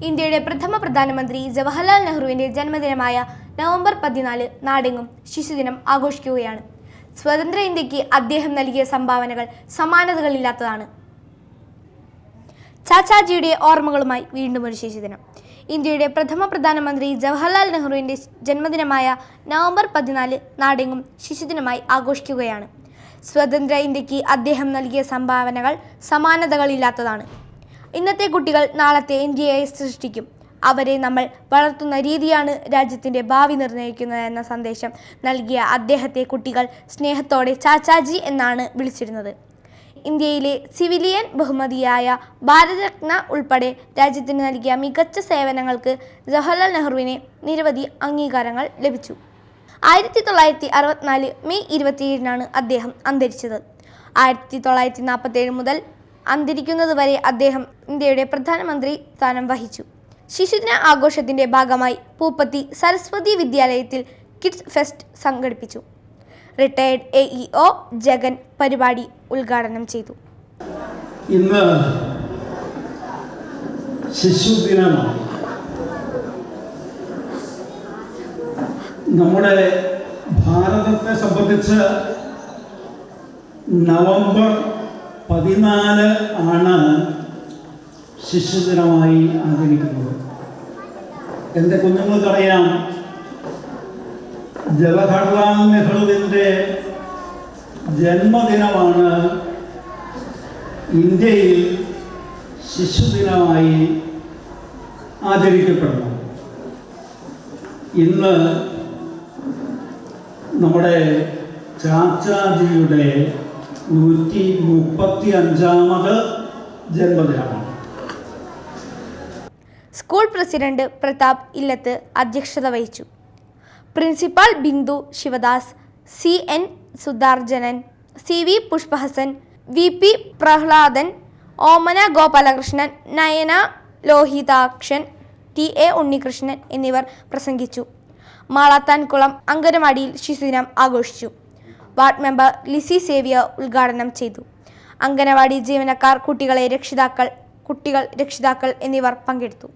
ഇന്ത്യയുടെ പ്രഥമ പ്രധാനമന്ത്രി ജവഹർലാൽ നെഹ്റുവിൻ്റെ ജന്മദിനമായ നവംബർ 14 നാടെങ്ങും ശിശുദിനം ആഘോഷിക്കുകയാണ്. സ്വതന്ത്ര ഇന്ത്യക്ക് അദ്ദേഹം നൽകിയ സംഭാവനകൾ സമാനതകളില്ലാത്തതാണ്. ചാച്ചാജിയുടെ ഓർമ്മകളുമായി വീണ്ടും ഒരു ശിശുദിനം. ഇന്ത്യയുടെ പ്രഥമ പ്രധാനമന്ത്രി ജവഹർലാൽ നെഹ്റുവിൻ്റെ ജന്മദിനമായ നവംബർ 14 നാടെങ്ങും ശിശുദിനമായി ആഘോഷിക്കുകയാണ്. സ്വതന്ത്ര ഇന്ത്യക്ക് അദ്ദേഹം നൽകിയ സംഭാവനകൾ സമാനതകളില്ലാത്തതാണ്. ഇന്നത്തെ കുട്ടികൾ നാളത്തെ ഇന്ത്യയെ സൃഷ്ടിക്കും. അവരെ നമ്മൾ വളർത്തുന്ന രീതിയാണ് രാജ്യത്തിൻ്റെ ഭാവി നിർണ്ണയിക്കുന്നത് എന്ന സന്ദേശം നൽകിയ അദ്ദേഹത്തെ കുട്ടികൾ സ്നേഹത്തോടെ ചാച്ചാജി എന്നാണ് വിളിച്ചിരുന്നത്. ഇന്ത്യയിലെ സിവിലിയൻ ബഹുമതിയായ ഭാരതരത്ന ഉൾപ്പെടെ രാജ്യത്തിന് നൽകിയ മികച്ച സേവനങ്ങൾക്ക് ജവഹർലാൽ നെഹ്റുവിന് നിരവധി അംഗീകാരങ്ങൾ ലഭിച്ചു. 1964 മെയ് 27 അദ്ദേഹം അന്തരിച്ചത്. 1947 മുതൽ അന്തരിക്കുന്നതുവരെ അദ്ദേഹം ഇന്ത്യയുടെ പ്രധാനമന്ത്രി സ്ഥാനം വഹിച്ചു. ശിശുദിന ആഘോഷത്തിൻ്റെ ഭാഗമായി പൂപ്പത്തി സരസ്വതി വിദ്യാലയത്തിൽ കിഡ്സ് ഫെസ്റ്റ് സംഘടിപ്പിച്ചു. റിട്ടയർഡ് AEO ജഗൻ പരിപാടി ഉദ്ഘാടനം ചെയ്തു. ഇന്ന് ശിശുദിനമാണ്. നമ്മുടെ ഭാരതത്തെ സംബന്ധിച്ച് നവംബർ 14 ആണ് ശിശുദിനമായി ആചരിക്കുന്നത്. എൻ്റെ കുഞ്ഞുങ്ങൾക്കറിയാം, ജവഹർലാൽ നെഹ്റുവിൻ്റെ ജന്മദിനമാണ് ഇന്ത്യയിൽ ശിശുദിനമായി ആചരിക്കപ്പെടുന്നത്. ഇന്ന് നമ്മുടെ ചാച്ചാജിയുടെ 135ാമത് ജന്മദിനമാണ്. സ്കൂൾ പ്രസിഡന്റ് പ്രതാപ് ഇല്ലത്ത് അധ്യക്ഷത വഹിച്ചു. Principal Bindu Sivadas, CN Sudharjanan, CV Pushpahasan, VP Prahladan, ഓമന ഗോപാലകൃഷ്ണൻ, നയന ലോഹിതാക്ഷൻ, TA ഉണ്ണികൃഷ്ണൻ എന്നിവർ പ്രസംഗിച്ചു. മാളത്താൻകുളം അങ്കനവാടിയിൽ ശിശുദിനം ആഘോഷിച്ചു. വാർഡ് മെമ്പർ ലിസി സേവ്യർ ഉദ്ഘാടനം ചെയ്തു. അങ്കനവാടി ജീവനക്കാർ, കുട്ടികൾ, രക്ഷിതാക്കൾ എന്നിവർ പങ്കെടുത്തു.